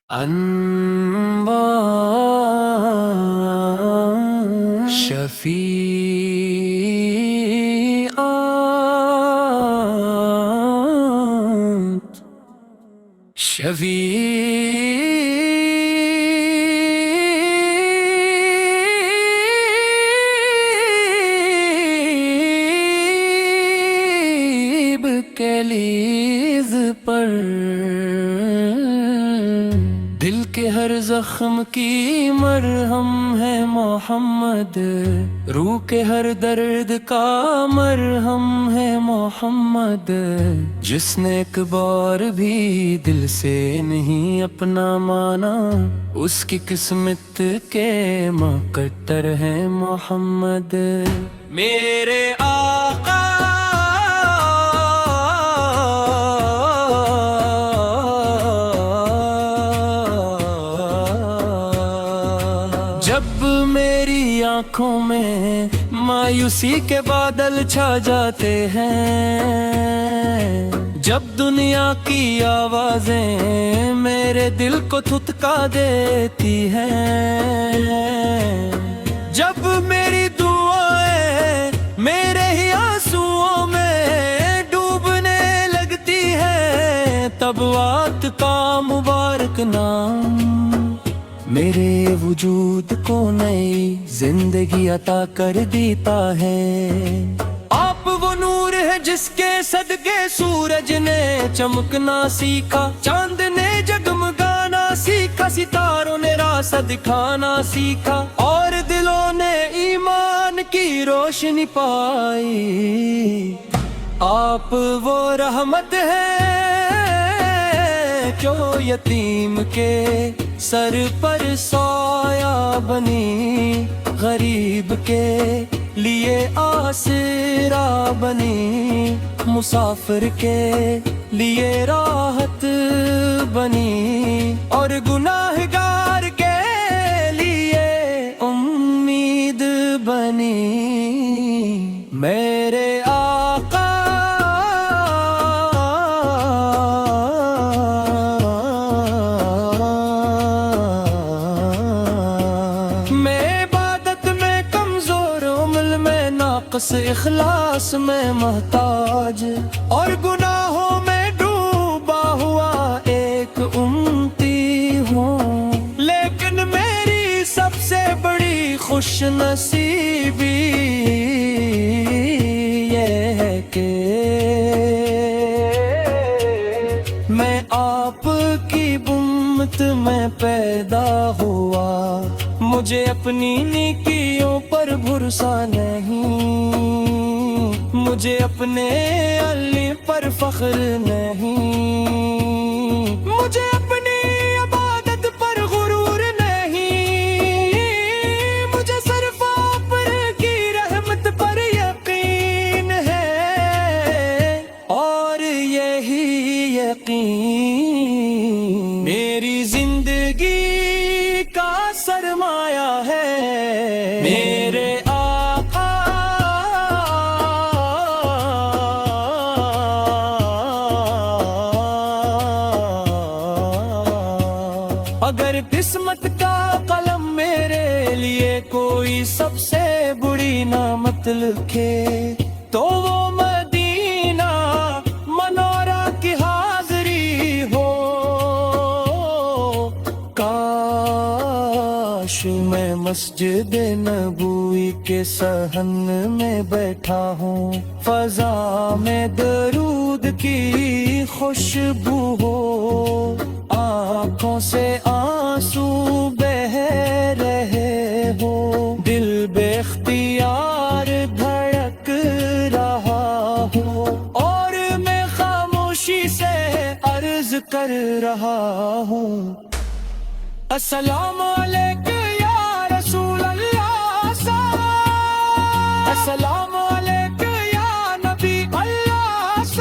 انبار شفیعات شفیع کے لیز پر دل کے ہر زخم کی مرہم ہے محمد، روح کے ہر درد کا مرہم ہے محمد، جس نے ایک بار بھی دل سے نہیں اپنا مانا، اس کی قسمت کے مقدر ہے محمد۔ میرے آقا جب میری آنکھوں میں مایوسی کے بادل چھا جاتے ہیں، جب دنیا کی آوازیں میرے دل کو تھتکا دیتی ہیں، جب میری دعائیں میرے ہی آنسوؤں میں ڈوبنے لگتی ہیں، تب وقت کا مبارک نام میرے وجود کو نئی زندگی عطا کر دیتا ہے۔ آپ وہ نور ہے جس کے صدقے سورج نے چمکنا سیکھا، چاند نے جگمگانا سیکھا، ستاروں نے راستہ دکھانا سیکھا، اور دلوں نے ایمان کی روشنی پائی۔ آپ وہ رحمت ہیں جو یتیم کے سر پر سایہ بنی، غریب کے لیے آسرا بنی، مسافر کے لیے راحت بنی، اور گناہگار کے لیے امید بنی۔ میرے آقا اخلاص میں محتاج، اور گناہوں میں ڈوبا ہوا ایک امتی ہوں، لیکن میری سب سے بڑی خوش نصیبی یہ ہے کہ میں آپ کی امت میں پیدا ہوا، مجھے اپنی نیکیوں پر بھروسہ نہیں، مجھے اپنے علی پر فخر نہیں، مجھے اپنی عبادت پر غرور نہیں، مجھے صرف آپ کی رحمت پر یقین ہے، اور یہی یقین میری زندگی کا سرمایہ ہے۔ میرے آقا اگر قسمت کا قلم میرے لیے کوئی سب سے بری نعمت لکھے تو وہ مدینہ منورہ کی حاضری ہو۔ کاش میں مسجد نبوی کے صحن میں بیٹھا ہوں، فضا میں درود کی خوشبو ہو، آنکھوں سے آنسو بہہ رہے ہو، دل بے اختیار دھڑک رہا ہو، اور میں خاموشی سے عرض کر رہا ہوں، السلام علیکم یا رسول اللہ، السلام علیکم یا نبی اللہ،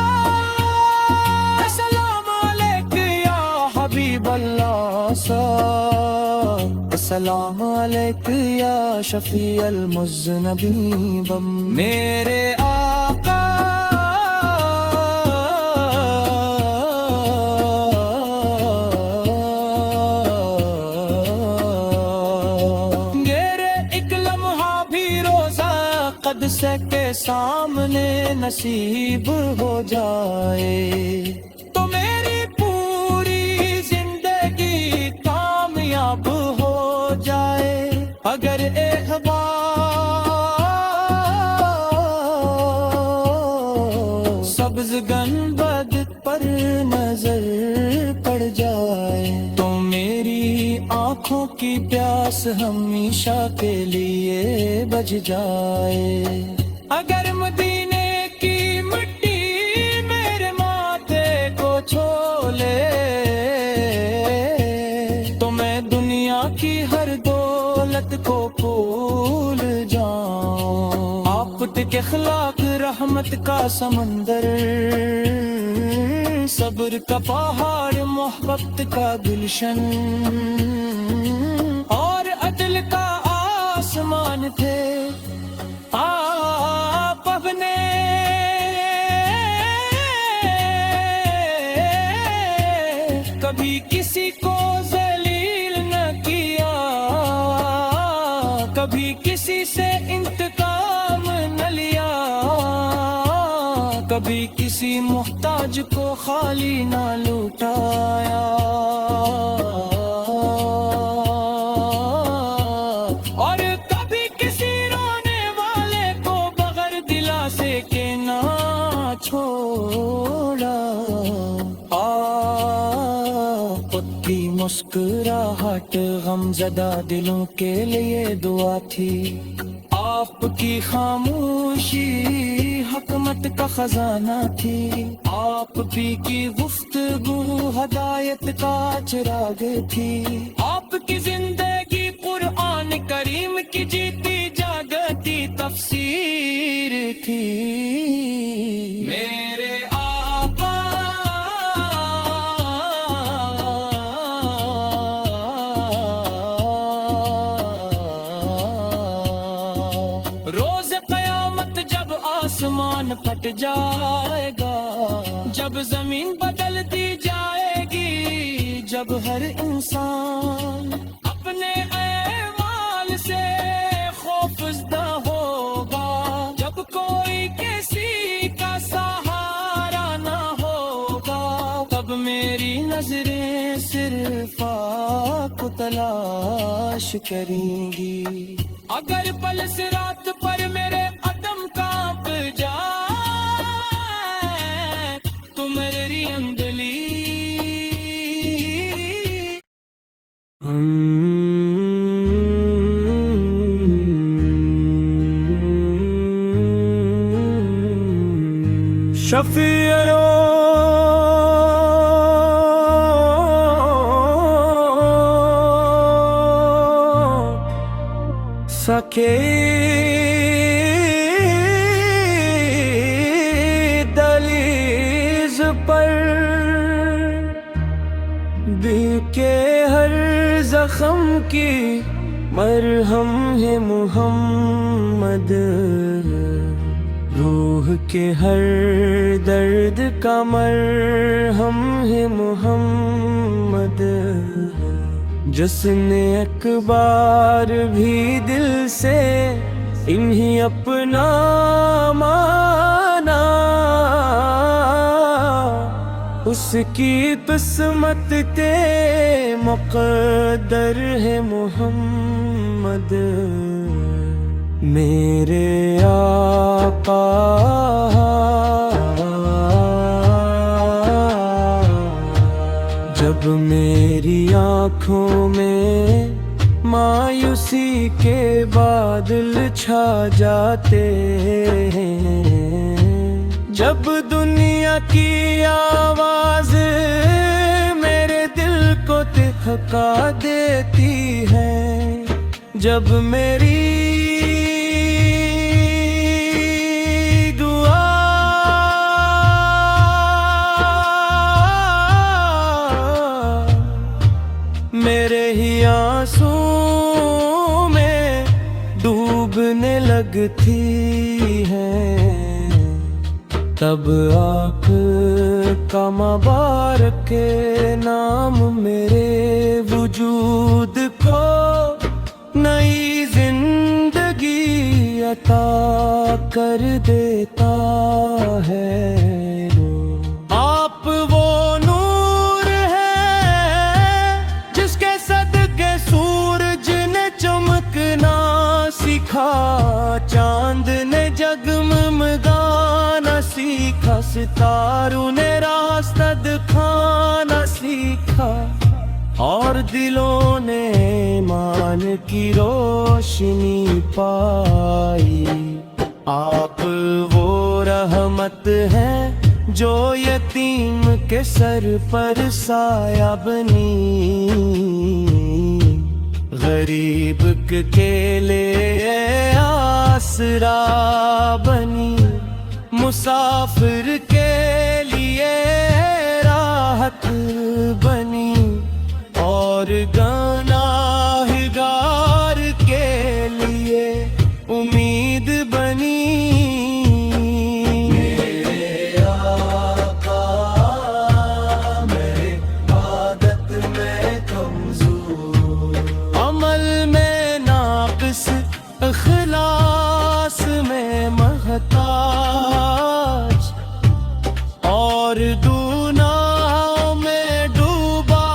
السلام علیکم یا حبیب اللہ، السلام علیکم یا شفیع المذنبین۔ میرے آقا عرصے کے سامنے نصیب ہو جائے تو میری پوری زندگی کامیاب ہو جائے۔ اگر ایک بار سبز گنبد پر نظر پڑ جائے تو میری آنکھوں کی پیاس ہمیشہ کے لیے بجھ جائے۔ اگر مدینے کی مٹی میرے ماتھے کو چھو لے تو میں دنیا کی ہر دولت کو بھول جاؤں۔ آفت کے خلاق رحمت کا سمندر، صبر کا پہاڑ محبت کا گلشن اور عدل کا آسمان تھے آپ اپنے کبھی کسی کو ذلیل نہ کیا، کبھی کسی سے انتقام نہ لیا، کبھی کسی محتاج کو خالی نہ لوٹایا، اور کبھی کسی رونے والے کو بغیر دلاسے کے نہ چھوڑا۔ خود کی مسکراہٹ غم زدہ دلوں کے لیے دعا تھی، آپ کی خاموشی حکمت کا خزانہ تھی، آپ بھی کی گفتگو ہدایت کا چراغ تھی، آپ کی زندگی قرآن کریم کی جیتی جاگتی تفسیر تھی۔ میرے آقا روز قیامت جب آسمان پھٹ جائے گا، جب زمین بدل دی جائے گی، جب ہر انسان اپنے اعمال سے خوفزدہ ہوگا، جب کوئی کسی کا سہارا نہ ہوگا، تب میری نظریں صرف آپ کو تلاش کریں گی۔ اگر پل صراط پر میرے قدم کانپ جائے تو میری انگلی شفیع سکے دہلیز پر دل کے ہر زخم کی مرہم ہے محمد، روح کے ہر درد کا مرہم ہے محمد، جس نے ایک بار بھی دل سے انہیں اپنا مانا، اس کی قسمت تے مقدر ہے محمد۔ میرے آقا جب میری آنکھوں میں مایوسی کے بادل چھا جاتے ہیں، جب دنیا کی آواز میرے دل کو دہکا دیتی ہے، جب میری میرے ہی آنسو میں ڈوبنے لگتی ہے، تب آپ کا مبارک نام میرے وجود کو نئی زندگی عطا سیکھا، چاند نے جگمگانا سیکھا، ستاروں نے راستہ دکھانا سیکھا، اور دلوں نے ایمان کی روشنی پائی۔ آپ وہ رحمت ہیں جو یتیم کے سر پر سایہ بنی، غریب کے لیے آسرا بنی، مسافر کے لیے راحت بنی، اور گناہگار کے لیے امید بنی۔ میرے آقا میرے عبادت میں کمزور، عمل میں ناقص، اخلاص میں محتاج، اور گناہوں میں ڈوبا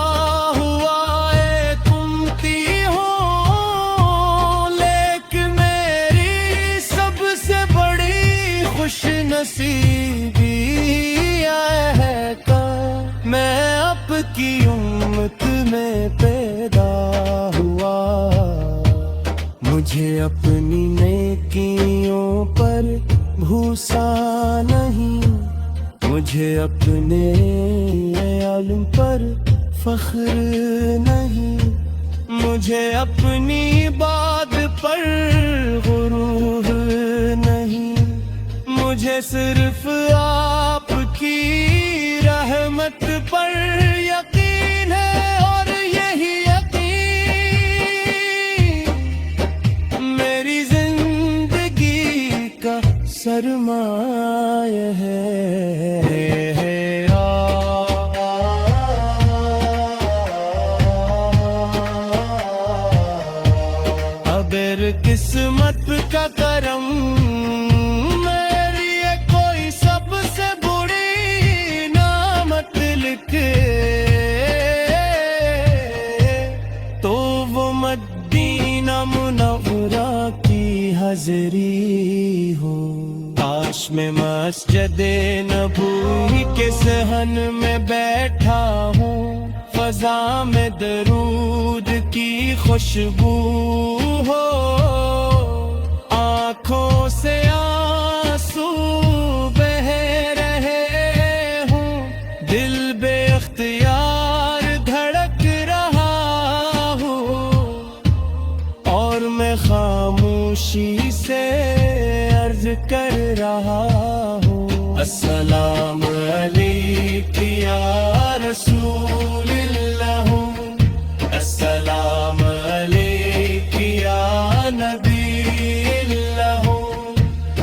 ہوا ایک امتی ہوں، لیکن میری سب سے بڑی خوش نصیبی ہے کہ میں آپ کی امت میں پیدا ہوا۔ مجھے اپنی نیکیوں پر بھوسا نہیں، مجھے اپنے علم پر فخر نہیں، مجھے اپنی بات پر غرور نہیں، مجھے صرف آپ کی رحمت پر یقین ہے، اور یہی یقین میری زندگی کا سرمایہ ہے۔ اگر قسمت کا کرم میری کوئی سب سے بری نعمت لکھے، تو وہ مدینہ منورہ کی حاضری ہو۔ کاش میں مسجد نبوی کے صحن میں بیٹھا ہوں، فضا میں درود کی خوشبو ہو، آنکھوں سے آنسو بہہ رہے ہوں، دل بے اختیار دھڑک رہا ہوں، اور میں خاموشی سے عرض کر رہا ہوں، السلام علیکم یا رسول اللہ، السلام علیکم یا نبی اللہ،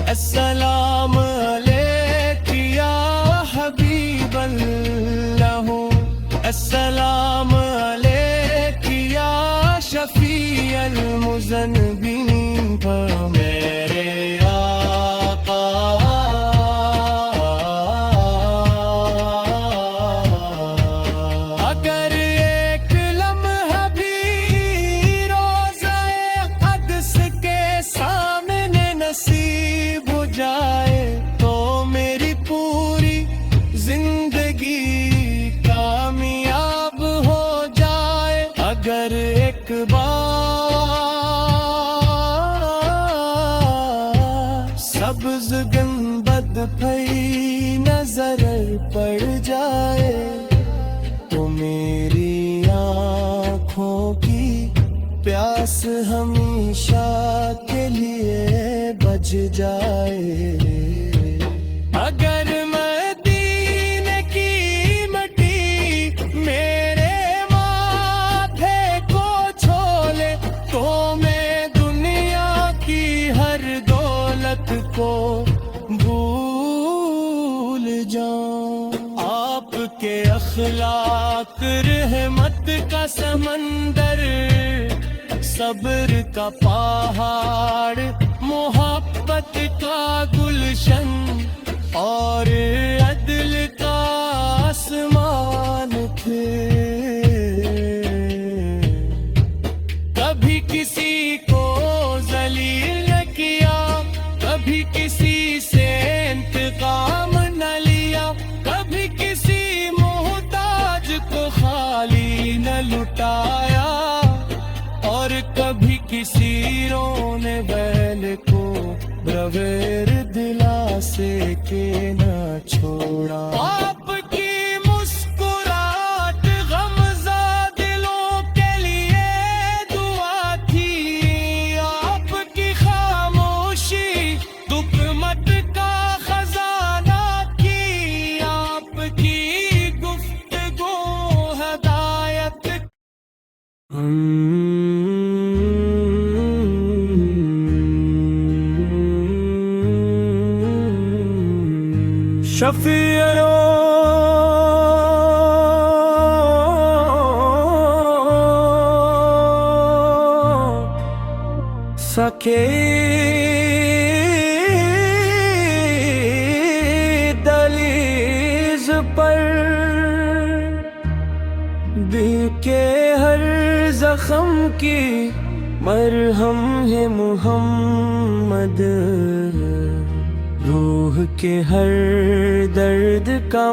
السلام علیکم یا حبیب اللہ، السلام علیکم یا شفیع المذنبین۔ پر میرے آقا اگر ایک لمحہ بھی روضہ قدس کے سامنے نصیب ہو جائے، تو میری پوری زندگی کامیاب ہو جائے۔ اگر ایک بار سبز گنبد پھئی نظر پڑ جائے، تو میری آنکھوں کی پیاس ہمیشہ کے لیے بجھ جائے۔ اگر مدینے کی مٹی میرے ماتھے کو چھولے، تو میں دنیا کی ہر دولت کو بھول جاؤں۔ آپ کے اخلاق رحمت کا سمندر، صبر کا پہاڑ، محبت کا گلشن، اور عدل کا آسمان تھے۔ کبھی کسی کو ذلیل آیا اور کبھی کسی رونے بیل کو برویر دلا سے کے نہ چھوڑا آپ کی مسکراہٹ غمزہ دلوں کے لیے دعا تھی آپ کی خاموشی دکھ مت کا خزانہ تھی آپ کی گفتگو ہدایت شفیع سکے دہلیز پر دل کے ہر زخم کی مرہم ہے محمد روح کے ہر درد کا